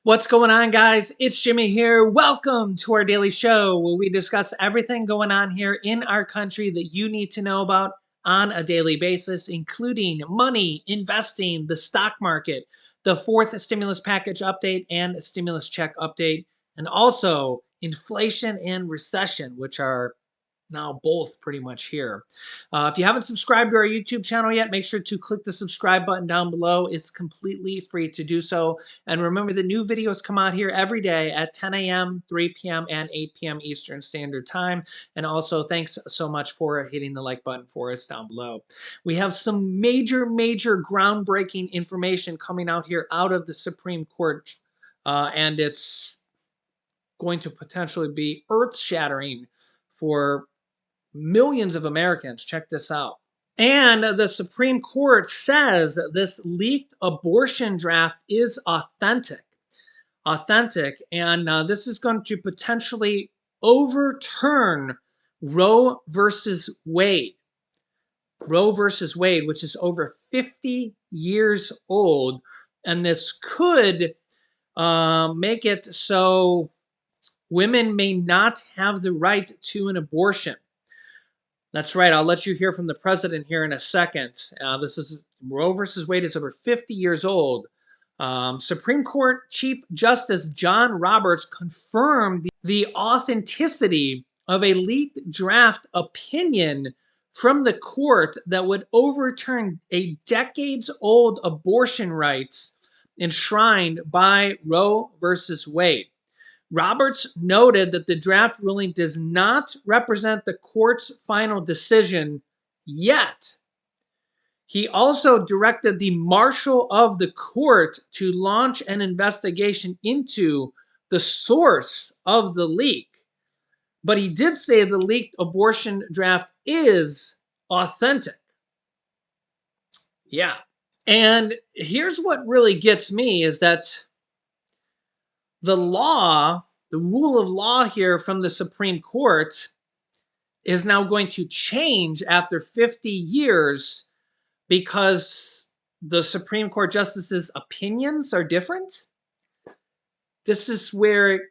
What's going on, guys? It's Jimmy here. Welcome to our daily show where we discuss everything going on here in our country that you need to know about on a daily basis, including money, investing, the stock market, the fourth stimulus package update and stimulus check update, and also inflation and recession, which are now both pretty much here. If you haven't subscribed to our YouTube channel yet, make sure to click the subscribe button down below. It's completely free to do so. And remember, the new videos come out here every day at 10 a.m., 3 p.m., and 8 p.m. Eastern Standard Time. And also, thanks so much for hitting the like button for us down below. We have some major groundbreaking information coming out here out of the Supreme Court, and it's going to potentially be earth-shattering for millions of Americans. Check this out. And the Supreme Court says this leaked abortion draft is authentic. And this is going to potentially overturn Roe versus Wade. Roe versus Wade, which is over 50 years old. And this could make it so women may not have the right to an abortion. That's right. I'll let you hear from the president here in a second. This is Roe versus Wade is over 50 years old. Supreme Court Chief Justice John Roberts confirmed the authenticity of a leaked draft opinion from the court that would overturn a decades-old abortion rights enshrined by Roe versus Wade. Roberts noted that the draft ruling does not represent the court's final decision yet. He also directed the marshal of the court to launch an investigation into the source of the leak. But he did say the leaked abortion draft is authentic. Yeah. And here's what really gets me is that the rule of law here from the Supreme Court is now going to change after 50 years because the Supreme Court justices' opinions are different. This is where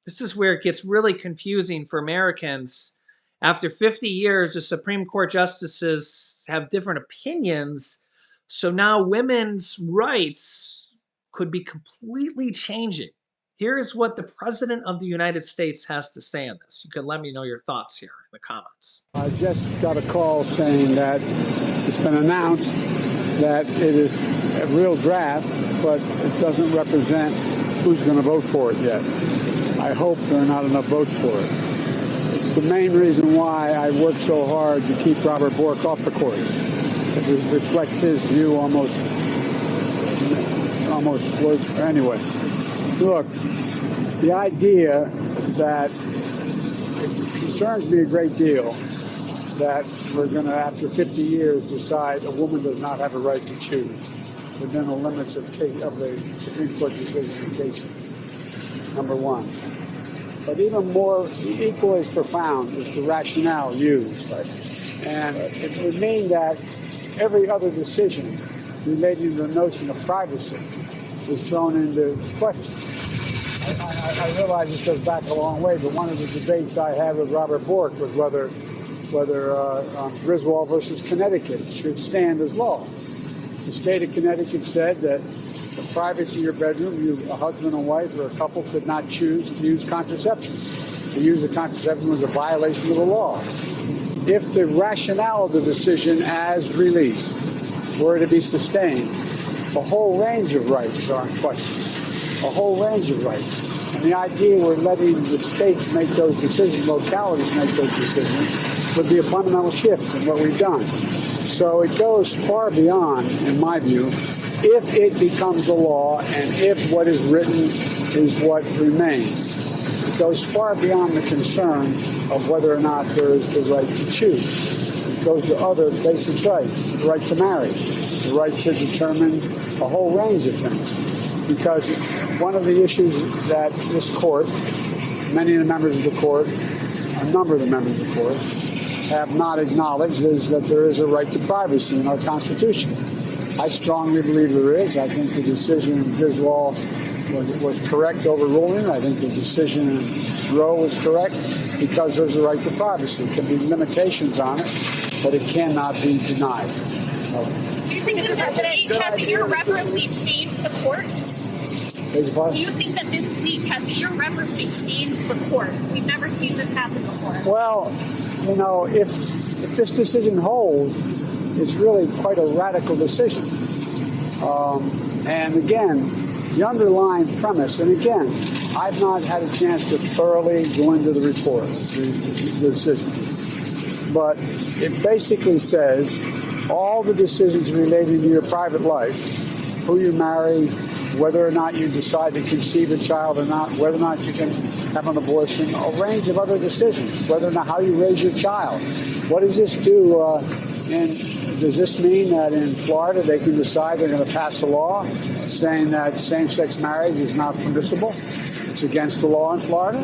it gets really confusing for Americans. After 50 years, the Supreme Court justices have different opinions. So now women's rights could be completely changing. Here's what the President of the United States has to say on this. You can let me know your thoughts here in the comments. I just got a call saying that it's been announced that it is a real draft, but it doesn't represent who's going to vote for it yet. I hope there are not enough votes for it. It's the main reason why I worked so hard to keep Robert Bork off the court. It reflects his view almost word. Anyway, look, the idea that it concerns me a great deal that we're going to, after 50 years, decide a woman does not have a right to choose within the limits of the Supreme Court decision in Casey, number one. But even more, equally as profound is the rationale used. And it would mean that every other decision relating to the notion of privacy is thrown into question. I realize this goes back a long way, but one of the debates I had with Robert Bork was whether Griswold versus Connecticut should stand as law. The state of Connecticut said that the privacy of your bedroom, a husband and wife or a couple could not choose to use contraception. To use the contraception was a violation of the law. If the rationale of the decision as released were to be sustained, a whole range of rights are in question. A whole range of rights. And the idea we're letting the states make those decisions, localities make those decisions, would be a fundamental shift in what we've done. So it goes far beyond, in my view, if it becomes a law and if what is written is what remains. It goes far beyond the concern of whether or not there is the right to choose. It goes to other basic rights, the right to marry, the right to determine a whole range of things. Because one of the issues that this court, many of the members of the court, a number of the members of the court, have not acknowledged is that there is a right to privacy in our Constitution. I strongly believe there is. I think the decision in Griswold was correct overruling. I think the decision in Roe was correct because there's a right to privacy. There can be limitations on it, but it cannot be denied. Do you think, Mr. President, has irreparably changed the court? Do you think that this week has irreparably changed the court? We've never seen this happen before. Well, if this decision holds, it's really quite a radical decision. And again, the underlying premise, and again, I've not had a chance to thoroughly go into the report, the decision. But it basically says all the decisions relating to your private life, who you marry, whether or not you decide to conceive a child or not, whether or not you can have an abortion, a range of other decisions, whether or not how you raise your child. What does this do? Does this mean that in Florida they can decide they're going to pass a law saying that same-sex marriage is not permissible? It's against the law in Florida.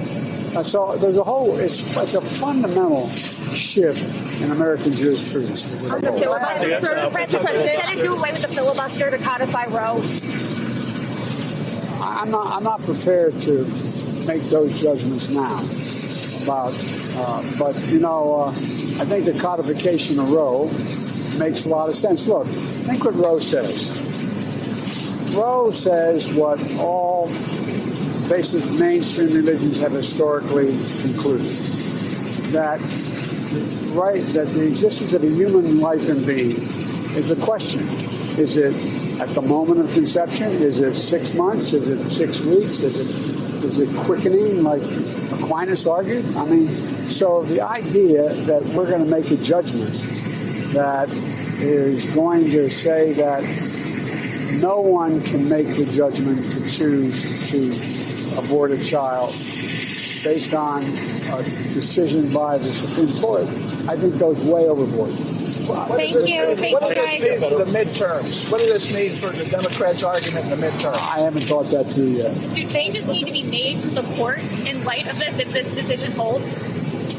So there's it's a fundamental shift in American jurisprudence. On the filibuster, Mr. President, can it do away with the filibuster to codify Roe? I'm not prepared to make those judgments now about, but I think the codification of Roe makes a lot of sense. Look, think what Roe says. Roe says what all basic mainstream religions have historically concluded, that the existence of a human life and being is a question. Is it at the moment of conception? Is it 6 months? Is it 6 weeks? Is it quickening, like Aquinas argued? I mean, so the idea that we're going to make a judgment that is going to say that no one can make the judgment to choose to abort a child based on a decision by the Supreme Court, I think goes way overboard. Thank you. What does this mean for the midterms? What does this mean for the Democrats' argument in the midterms? I haven't thought that through yet. Do changes need to be made to the court in light of this if this decision holds?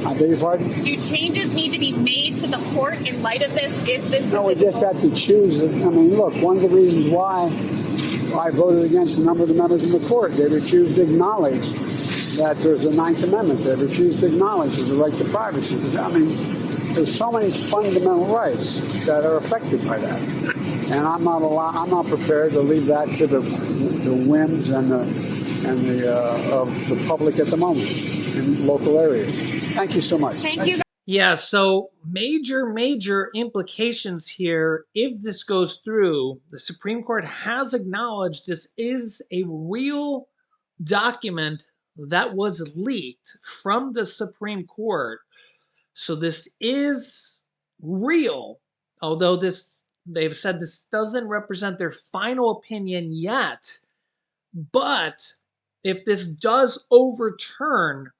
I beg your pardon? Do changes need to be made to the court in light of this if this No, we decision just holds? have to choose. I mean, look, one of the reasons why I voted against a number of the members in the court, they refused to acknowledge that there's a Ninth Amendment. They refused to acknowledge there's a right to privacy. I mean, there's so many fundamental rights that are affected by that, and I'm not prepared to leave that to the whims and the of the public at the moment in local areas. Thank you so much. Thank you. Yeah, so major implications here. If this goes through, the Supreme Court has acknowledged this is a real document that was leaked from the Supreme Court. So this is real, although they've said this doesn't represent their final opinion yet. But if this does overturn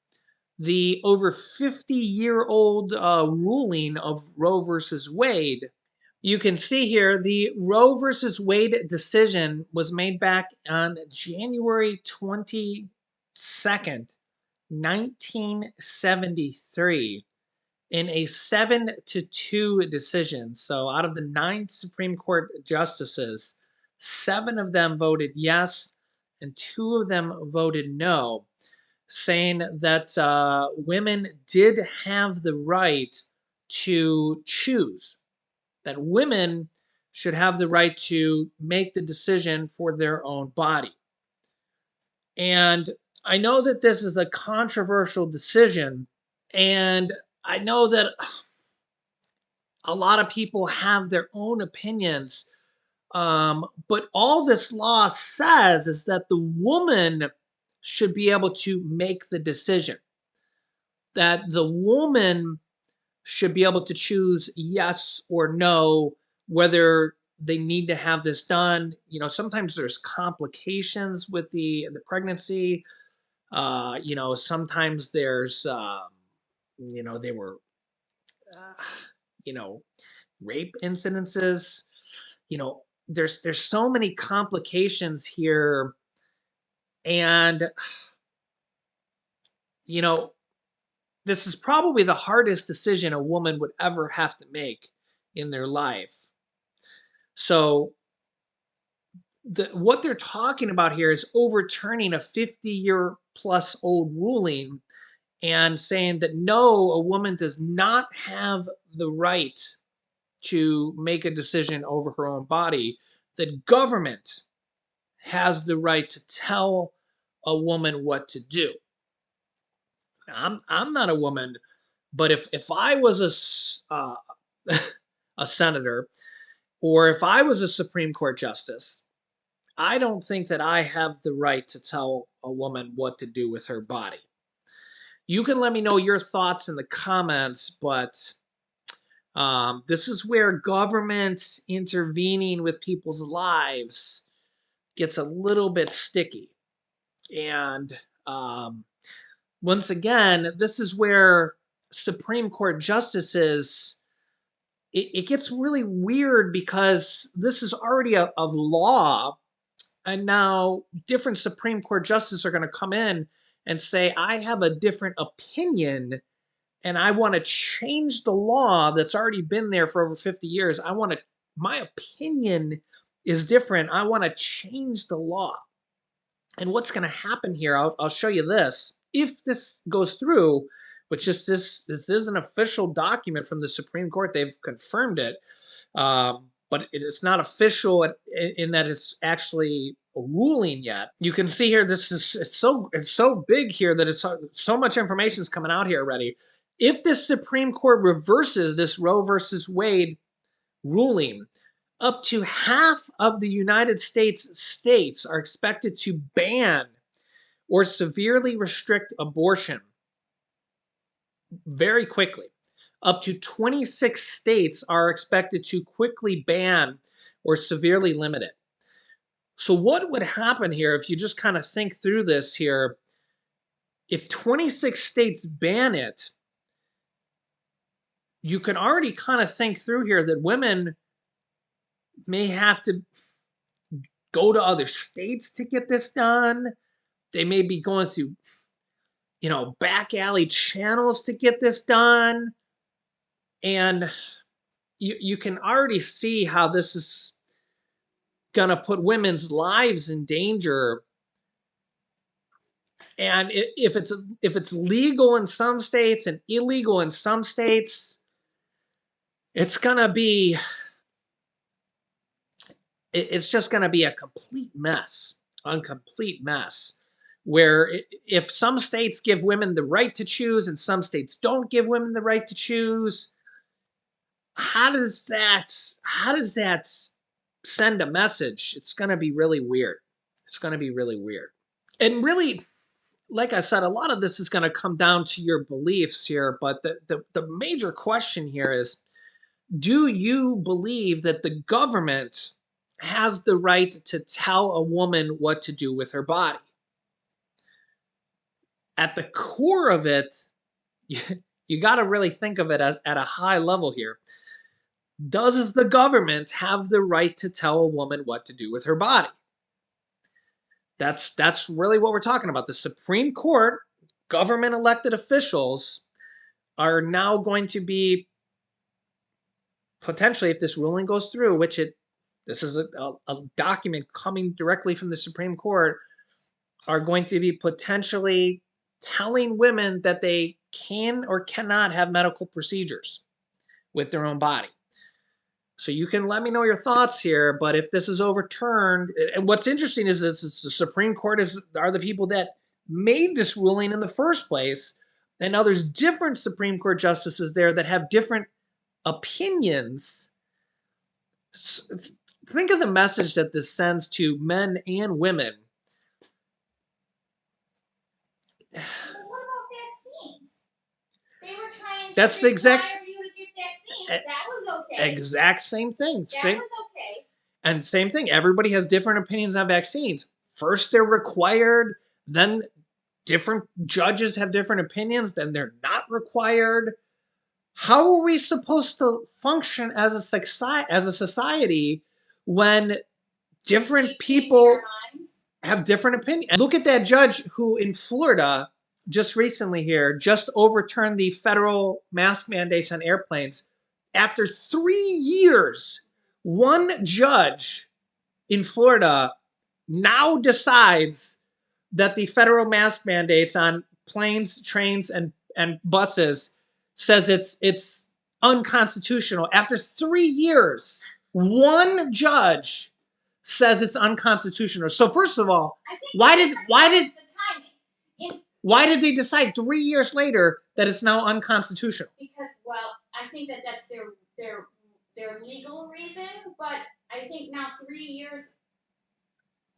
the over 50-year-old ruling of Roe versus Wade, you can see here the Roe versus Wade decision was made back on January 22nd, 1973. In a 7-2 decision. So out of the 9 Supreme Court justices, 7 of them voted yes and 2 of them voted no, saying that women did have the right to choose, that women should have the right to make the decision for their own body. And I know that this is a controversial decision, and I know that a lot of people have their own opinions, but all this law says is that the woman should be able to make the decision, that the woman should be able to choose yes or no, whether they need to have this done. Sometimes there's complications with the pregnancy. Sometimes there's, they were rape incidences. There's so many complications here, and this is probably the hardest decision a woman would ever have to make in their life. So what they're talking about here is overturning a 50-year plus old ruling and saying that no, a woman does not have the right to make a decision over her own body. The government has the right to tell a woman what to do. I'm not a woman, but if I was a senator, or if I was a Supreme Court justice, I don't think that I have the right to tell a woman what to do with her body. You can let me know your thoughts in the comments, but this is where government intervening with people's lives gets a little bit sticky. And once again, this is where Supreme Court justices, it gets really weird because this is already a law. And now different Supreme Court justices are going to come in and say, I have a different opinion and I want to change the law that's already been there for over 50 years. My opinion is different. I want to change the law. And what's going to happen here, I'll show you this. If this goes through, which is this is an official document from the Supreme Court, they've confirmed it, but it's not official in that it's actually a ruling yet. You can see here, it's so big here that it's so much information is coming out here already. If the Supreme Court reverses this Roe versus Wade ruling, up to half of the United states are expected to ban or severely restrict abortion very quickly. Up to 26 states are expected to quickly ban or severely limit it. So what would happen here if you just kind of think through this here? If 26 states ban it, you can already kind of think through here that women may have to go to other states to get this done. They may be going through, back alley channels to get this done. And you can already see how this is going to put women's lives in danger. And if it's legal in some states and illegal in some states, it's going to be it's just going to be a complete mess, where if some states give women the right to choose and some states don't give women the right to choose, how does that send a message? It's going to be really weird. And really, like I said, a lot of this is going to come down to your beliefs here, but the major question here is, do you believe that the government has the right to tell a woman what to do with her body? At the core of it, you got to really think of it at a high level here. Does the government have the right to tell a woman what to do with her body? That's really what we're talking about. The Supreme Court, government elected officials, are now going to be potentially, if this ruling goes through, this is a document coming directly from the Supreme Court, are going to be potentially telling women that they can or cannot have medical procedures with their own body. So you can let me know your thoughts here, but if this is overturned, and what's interesting is the Supreme Court are the people that made this ruling in the first place, and now there's different Supreme Court justices there that have different opinions. Think of the message that this sends to men and women. What about vaccines? They were trying to That's the exact require you to get vaccines. That was okay. Exact same thing. That was okay. And same thing. Everybody has different opinions on vaccines. First, they're required. Then, different judges have different opinions. Then they're not required. How are we supposed to function as a society when different people have different opinions? Look at that judge who in Florida just recently here just overturned the federal mask mandates on airplanes. After 3 years, one judge in Florida now decides that the federal mask mandates on planes, trains, and buses says it's unconstitutional. After 3 years, one judge says it's unconstitutional. So first of all, why did they decide 3 years later that it's now unconstitutional? Because, well, I think that's their legal reason, but I think now 3 years,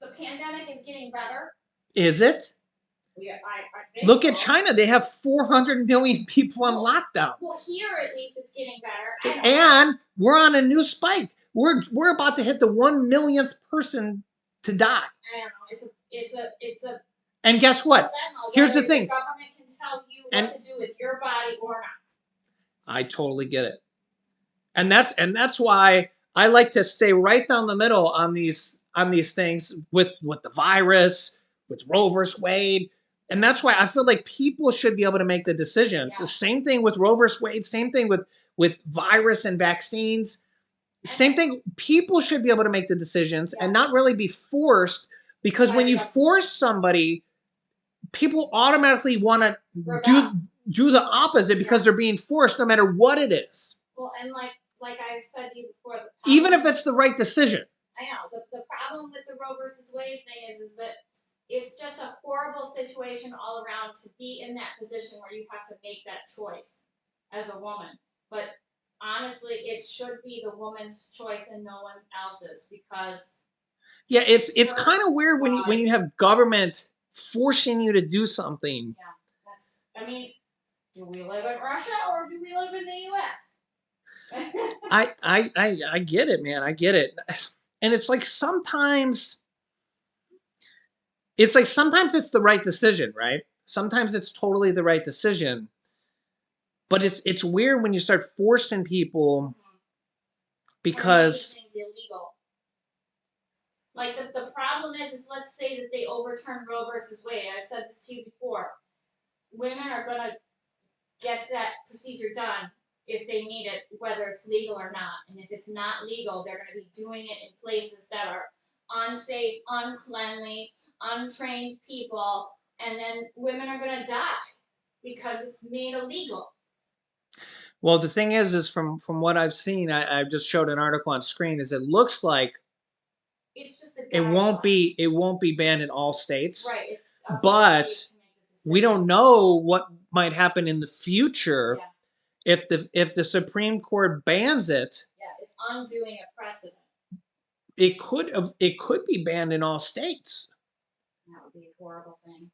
the pandemic is getting better. Is it? Yeah, I think Look so. at China. They have 400 million people on lockdown. Well, here at least it's getting better. And we're on a new spike. We're about to hit the 1 millionth person to die. I don't know. It's a And guess what? Here's the thing. The government can tell you what to do with your body or not. I totally get it. And that's why I like to stay right down the middle on these things with the virus, with Roe versus Wade. And that's why I feel like people should be able to make the decisions. Yeah. The same thing with Roe versus Wade, same thing with virus and vaccines. Same thing. People should be able to make the decisions and not really be forced, because when you force somebody, people automatically want to do the opposite because they're being forced no matter what it is. Well, and like I said to you before, even if it's the right decision. I know. The problem with the Roe versus Wade thing is that it's just a horrible situation all around to be in that position where you have to make that choice as a woman. But honestly, it should be the woman's choice and no one else's, because it's kind of weird when you have government forcing you to do something. Yeah, I mean, do we live in Russia or do we live in the U.S.? I get it, man. I get it. And it's like sometimes it's the right decision, right? Sometimes it's totally the right decision. But it's weird when you start forcing people because illegal. Like the problem is let's say that they overturn Roe versus Wade. I've said this to you before. Women are gonna get that procedure done if they need it, whether it's legal or not. And if it's not legal, they're gonna be doing it in places that are unsafe, uncleanly, untrained people, and then women are gonna die because it's made illegal. Well, the thing is from what I've seen, I just showed an article on screen, is it looks like it's just it won't be banned in all states. Right. But we don't know what might happen in the future if the Supreme Court bans it. Yeah, it's undoing a precedent. It could be banned in all states. That would be a horrible thing.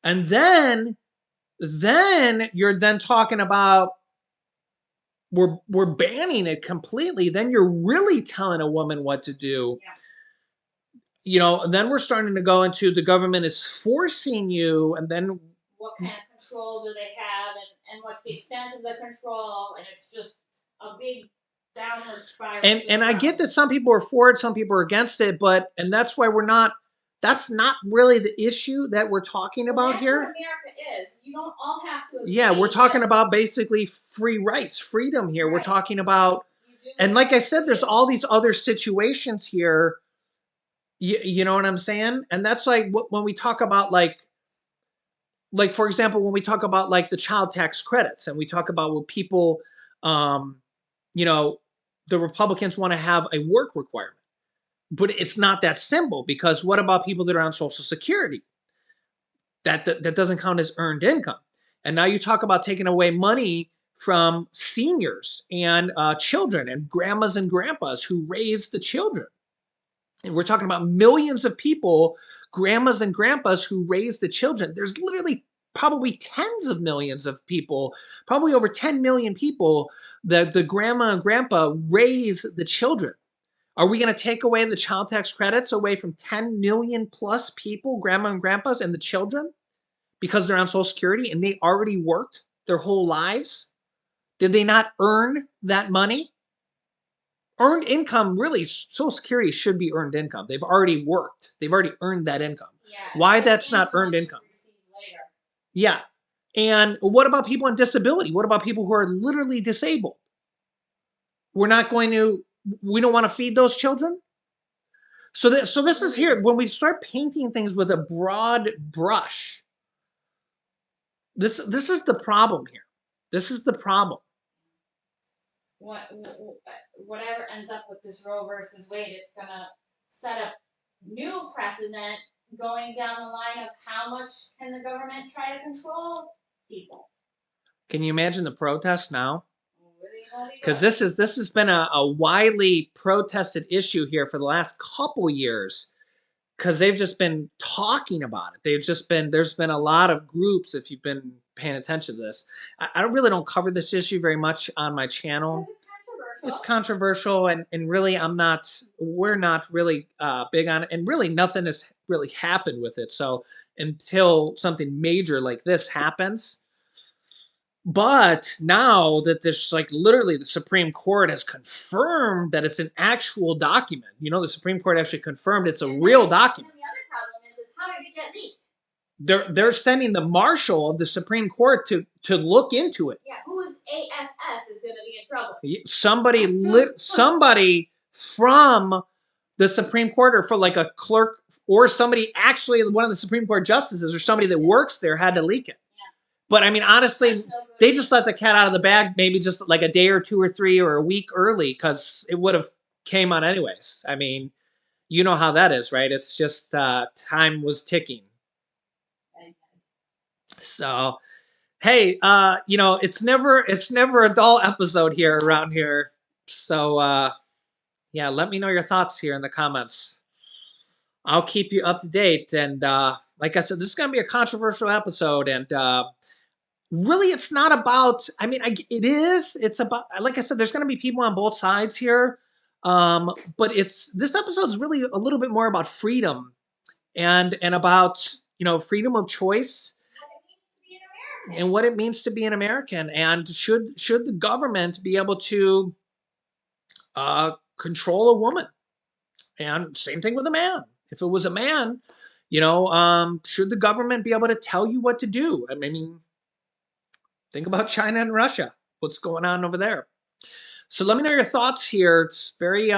And then you're then talking about we're banning it completely. Then you're really telling a woman what to do. Yeah. You know, and then we're starting to go into the government is forcing you, and then what kind of control do they have, and what's the extent of the control, and it's just a big downward spiral. And I get that some people are for it, some people are against it, and that's why that's not really the issue that we're talking about here. That's what America is. You don't all have to agree. Yeah, we're talking about basically free rights, freedom here. Right. We're talking about, and like I said, there's all these other situations here. You know what I'm saying? And that's like when we talk about like for example, when we talk about like the child tax credits, and we talk about what people, you know, the Republicans want to have a work requirement, but it's not that simple, because what about people that are on Social Security? That doesn't count as earned income. And now you talk about taking away money from seniors and children and grandmas and grandpas who raise the children. And we're talking about millions of people, grandmas and grandpas who raise the children. There's literally probably tens of millions of people, probably over 10 million people, that the grandma and grandpa raise the children. Are we going to take away the child tax credits away from 10 million plus people, grandma and grandpas, and the children, because they're on Social Security and they already worked their whole lives? Did they not earn that money? Earned income, really, Social Security should be earned income. They've already worked. They've already earned that income. Yeah, why that's not earned income? Yeah. And what about people on disability? What about people who are literally disabled? We don't want to feed those children? So this is here when we start painting things with a broad brush. This is the problem here. This is the problem. Whatever ends up with this Roe versus Wade, it's gonna set up new precedent going down the line of how much can the government try to control people. Can you imagine the protests now? Because Because this has been a widely protested issue here for the last couple years. Because they've just been talking about it. There's been a lot of groups. If you've been paying attention to this, I really don't cover this issue very much on my channel. It's controversial, and really we're not really big on it, and really nothing has really happened with it. So until something major like this happens, but now that this, like, literally the Supreme Court has confirmed that it's an actual document. You know, the Supreme Court actually confirmed it's a real document. And the other problem is how did it get leaked? They're sending the marshal of the Supreme Court to look into it. Yeah, who's ASS is going to be in trouble. Somebody from the Supreme Court, or for like a clerk, or somebody actually, one of the Supreme Court justices, or somebody that works there, had to leak it. But I mean, honestly, they just let the cat out of the bag, maybe just like a day or two or three or a week early, because it would have came on anyways. I mean, you know how that is, right? It's just time was ticking. So, hey, you know, it's never a dull episode here around here. So, yeah, let me know your thoughts here in the comments. I'll keep you up to date. And like I said, this is going to be a controversial episode, and really, it's not about, I mean, it is. It's about, like I said, there's going to be people on both sides here. But this episode's really a little bit more about freedom and about, you know, freedom of choice and what it means to be an American. And should the government be able to control a woman? And same thing with a man. If it was a man, you know, should the government be able to tell you what to do? I mean, think about China and Russia. What's going on over there? So let me know your thoughts here. It's very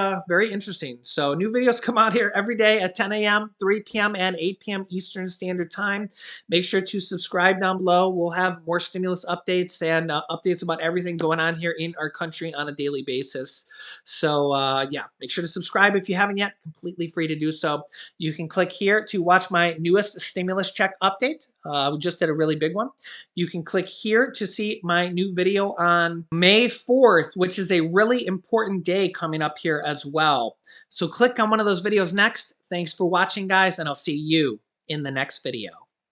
interesting. So new videos come out here every day at 10 a.m., 3 p.m., and 8 p.m. Eastern Standard Time. Make sure to subscribe down below. We'll have more stimulus updates and updates about everything going on here in our country on a daily basis. So yeah, make sure to subscribe if you haven't yet. Completely free to do so. You can click here to watch my newest stimulus check update. We just did a really big one. You can click here to see my new video on May 4th, which is a really important day coming up here as well. So click on one of those videos next. Thanks for watching, guys, and I'll see you in the next video.